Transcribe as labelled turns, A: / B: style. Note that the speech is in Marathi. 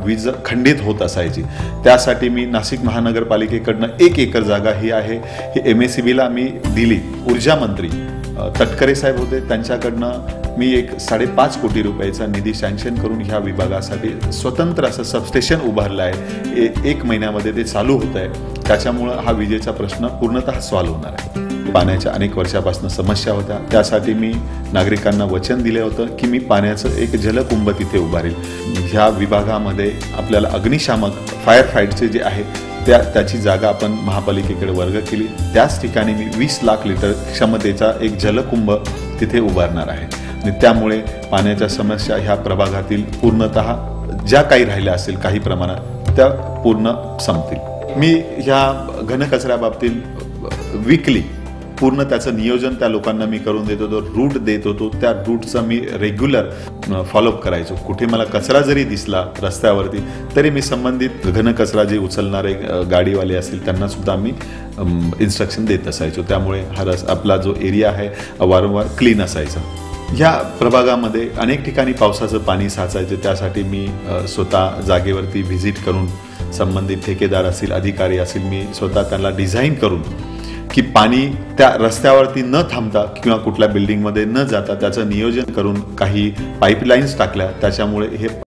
A: वीज खंडित होत असायची। त्यासाठी मी नाशिक महानगरपालिकेकडनं 1 एकर जागा ही आहे ही MSEBीला मी दिली। ऊर्जा मंत्री तटकरे साहेब होते, त्यांच्याकडनं मी एक 5.5 कोटी रुपयाचा निधी सँक्शन करून ह्या विभागासाठी स्वतंत्र असं सबस्टेशन उभारलं आहे। 1 महिन्यामध्ये ते चालू होत आहे, त्याच्यामुळं हा विजेचा प्रश्न पूर्णतः सॉल्व्ह होणार आहे। पाण्याच्या अनेक वर्षापासून समस्या होत्या, त्यासाठी मी नागरिकांना वचन दिले होतं की मी पाण्याचं एक जलकुंभ तिथे उभारेल। ह्या विभागामध्ये आपल्याला अग्निशामक फायर फाईटचे जे आहे त्याची जागा आपण महापालिकेकडे वर्ग केली। त्याच ठिकाणी मी 20 लाख लिटर क्षमतेचा एक जलकुंभ तिथे उभारणार आहे आणि त्यामुळे पाण्याच्या समस्या ह्या प्रभागातील पूर्णतः ज्या काही राहिल्या असेल काही प्रमाणात त्या पूर्ण संपतील। मी ह्या घनकचऱ्या बाबतीत वीकली पूर्ण त्याचं नियोजन त्या लोकांना मी करून देत होतो, रूट देत होतो। त्या रूटचा मी रेग्युलर फॉलोअप करायचो। कुठे मला कचरा जरी दिसला रस्त्यावरती तरी मी संबंधित घनकचरा जे उचलणारे गाडीवाले असतील त्यांना सुद्धा मी इन्स्ट्रक्शन देत असायचो। त्यामुळे आपला जो एरिया आहे वारंवार क्लीन असायचा। ह्या प्रभागामध्ये अनेक ठिकाणी पावसाचं पाणी साचायचं, त्यासाठी मी स्वतः जागेवरती व्हिजिट करून संबंधित ठेकेदार असतील अधिकारी असतील मी स्वतः त्यांना डिझाईन करून की पाणी त्या रस्त्यावरती न थांबता किंवा कुठल्या बिल्डिंगमध्ये न जाता त्याचं नियोजन करून काही पाईपलाईन्स टाकल्या, त्याच्यामुळे हे